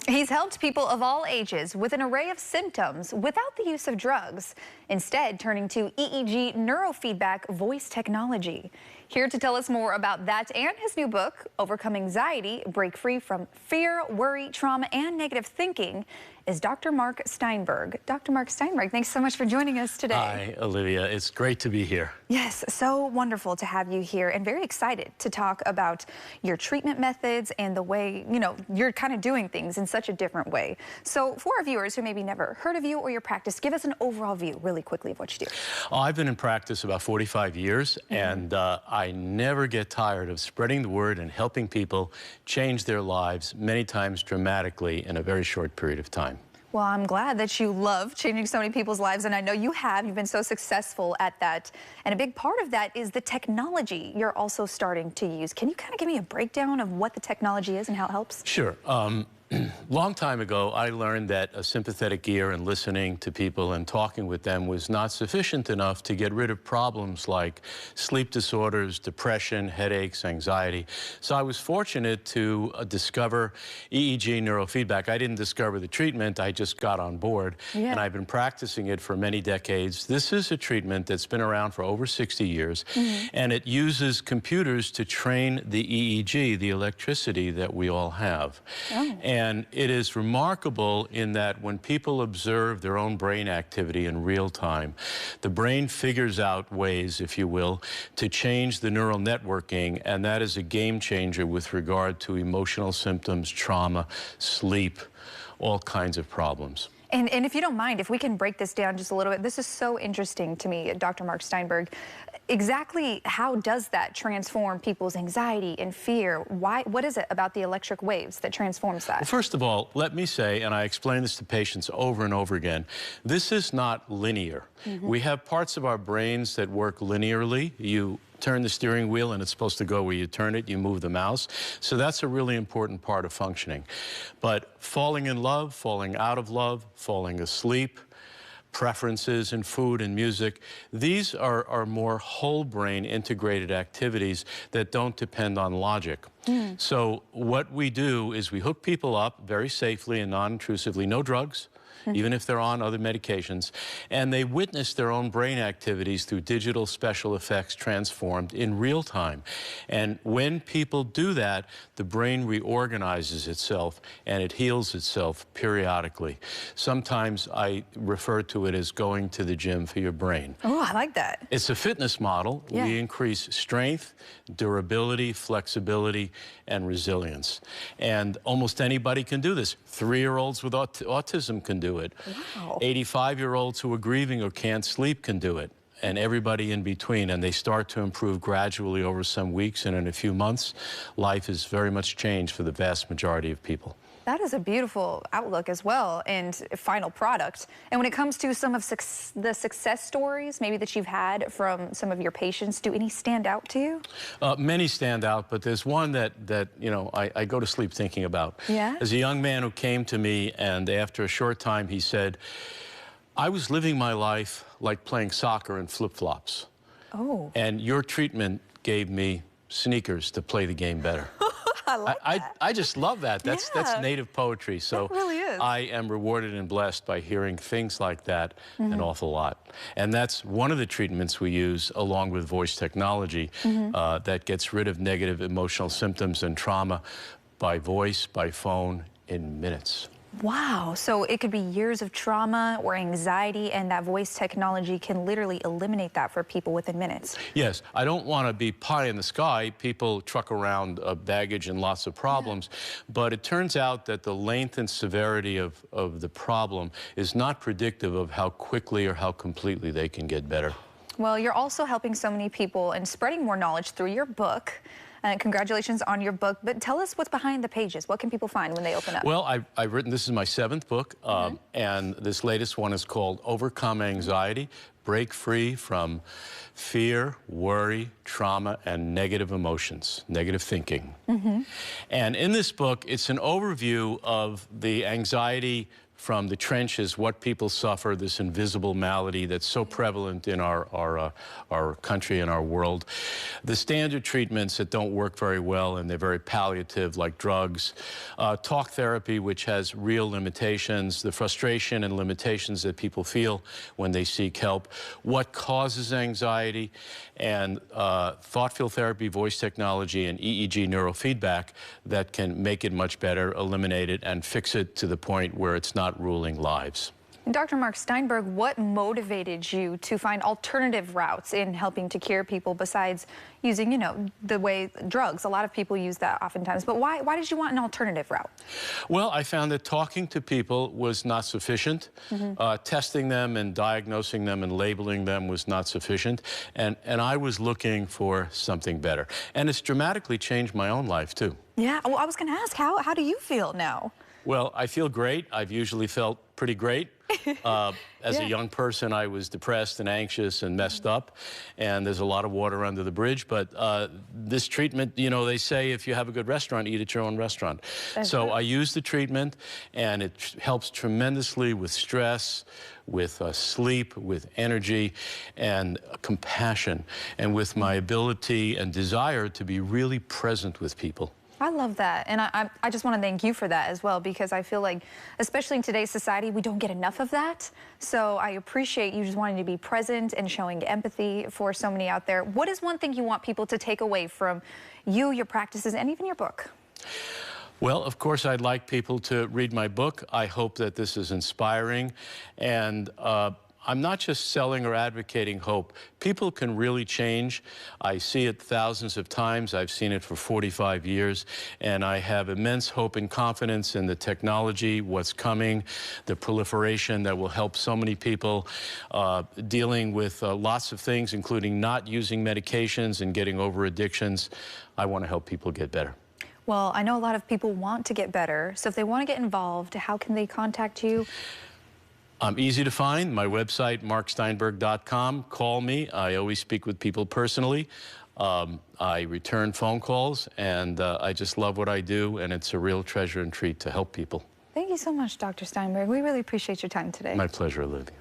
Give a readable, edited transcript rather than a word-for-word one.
He's helped people of all ages with an array of symptoms without the use of drugs, instead turning to EEG neurofeedback voice technology. Here to tell us more about that and his new book, Overcome Anxiety, Break Free from Fear, Worry, Trauma, and Negative Thinking, is Dr. Mark Steinberg. Dr. Mark Steinberg, thanks so much for joining us today. Hi, Olivia. It's great to be here. Yes, so wonderful to have you here and very excited to talk about your treatment methods and the way, you're kind of doing things in such a different way. So for our viewers who maybe never heard of you or your practice, give us an overall view really quickly of what you do. I've been in practice about 45 years, and I never get tired of spreading the word and helping people change their lives, many times dramatically, in a very short period of time. Well, I'm glad that you love changing so many people's lives, and I know you have. You've been so successful at that. And a big part of that is the technology you're also starting to use. Can you kind of give me a breakdown of what the technology is and how it helps? Sure. Long time ago, I learned that a sympathetic ear and listening to people and talking with them was not sufficient enough to get rid of problems like sleep disorders, depression, headaches, anxiety. So I was fortunate to discover EEG neurofeedback. I didn't discover the treatment, I just got on board, and I've been practicing it for many decades. This is a treatment that's been around for over 60 years, and it uses computers to train the EEG, the electricity that we all have. And it is remarkable in that when people observe their own brain activity in real time, the brain figures out ways, if you will, to change the neural networking, and that is a game changer with regard to emotional symptoms, trauma, sleep, all kinds of problems. And if you don't mind, if we can break this down just a little bit, this is so interesting to me, Dr. Mark Steinberg. Exactly how does that transform people's anxiety and fear? What is it about the electric waves that transforms that? Well, first of all, let me say, and I explain this to patients over and over again, this is not linear. We have parts of our brains that work linearly. You turn the steering wheel and it's supposed to go where you turn it, you move the mouse. So that's a really important part of functioning. But falling in love, falling out of love, falling asleep, preferences in food and music, these are more whole brain integrated activities that don't depend on logic. So what we do is we hook people up very safely and non-intrusively, no drugs, even if they're on other medications, and they witness their own brain activities through digital special effects transformed in real time. And when people do that, the brain reorganizes itself and it heals itself periodically. Sometimes I refer to it as going to the gym for your brain. Oh, I like that. It's a fitness model. We increase strength, durability, flexibility, and resilience. And almost anybody can do this. 3-year-olds with autism can do it. Wow. 85-year-olds who are grieving or can't sleep can do it, and everybody in between. And they start to improve gradually over some weeks, and in a few months, life is very much changed for the vast majority of people. That is a beautiful outlook as well, and final product. And when it comes to some of the success stories maybe that you've had from some of your patients, do any stand out to you? Many stand out, but there's one that I go to sleep thinking about. There's a young man who came to me, and after a short time he said, I was living my life like playing soccer in flip-flops. Oh. And your treatment gave me sneakers to play the game better. I just love that. That's native poetry. So it really is. I am rewarded and blessed by hearing things like that an awful lot. And that's one of the treatments we use along with voice technology that gets rid of negative emotional symptoms and trauma by voice, by phone, in minutes. Wow, so it could be years of trauma or anxiety, and that voice technology can literally eliminate that for people within minutes. Yes, I don't want to be pie in the sky. People truck around baggage and lots of problems, but it turns out that the length and severity of the problem is not predictive of how quickly or how completely they can get better. Well, you're also helping so many people and spreading more knowledge through your book. Congratulations on your book, but tell us what's behind the pages. What can people find when they open up? Well, I've written, this is my 7th book, and this latest one is called Overcome Anxiety, Break Free from Fear, Worry, Trauma, and Negative Emotions, Negative Thinking. And in this book, it's an overview of the anxiety from the trenches what people suffer, this invisible malady that's so prevalent in our country and our world. The standard treatments that don't work very well and they're very palliative, like drugs, talk therapy, which has real limitations, the frustration and limitations that people feel when they seek help, what causes anxiety, and thought-field therapy, voice technology, and EEG neurofeedback that can make it much better, eliminate it, and fix it to the point where it's not ruling lives. Dr. Mark Steinberg, what motivated you to find alternative routes in helping to cure people besides using, you know, the way drugs? A lot of people use that oftentimes, but why did you want an alternative route? Well, I found that talking to people was not sufficient. Testing them and diagnosing them and labeling them was not sufficient. And I was looking for something better. And it's dramatically changed my own life, too. Yeah, well, I was going to ask, how do you feel now? Well, I feel great. I've usually felt pretty great. As a young person, I was depressed and anxious and messed up, and there's a lot of water under the bridge. But this treatment, you know, they say if you have a good restaurant, eat at your own restaurant. So I use the treatment, and it helps tremendously with stress, with sleep, with energy, and compassion, and with my ability and desire to be really present with people. I love that, and I just want to thank you for that as well, because I feel like, especially in today's society, we don't get enough of that. So I appreciate you just wanting to be present and showing empathy for so many out there. What is one thing you want people to take away from you, your practices, and even your book? Well, of course, I'd like people to read my book. I hope that this is inspiring, and I'm not just selling or advocating hope. People can really change. I see it thousands of times. I've seen it for 45 years, and I have immense hope and confidence in the technology, what's coming, the proliferation that will help so many people dealing with lots of things, including not using medications and getting over addictions. I want to help people get better. Well, I know a lot of people want to get better, so if they want to get involved, how can they contact you? I'm easy to find. My website, marksteinberg.com. Call me. I always speak with people personally. I return phone calls, and I just love what I do, and it's a real treasure and treat to help people. Thank you so much, Dr. Steinberg. We really appreciate your time today. My pleasure, Olivia.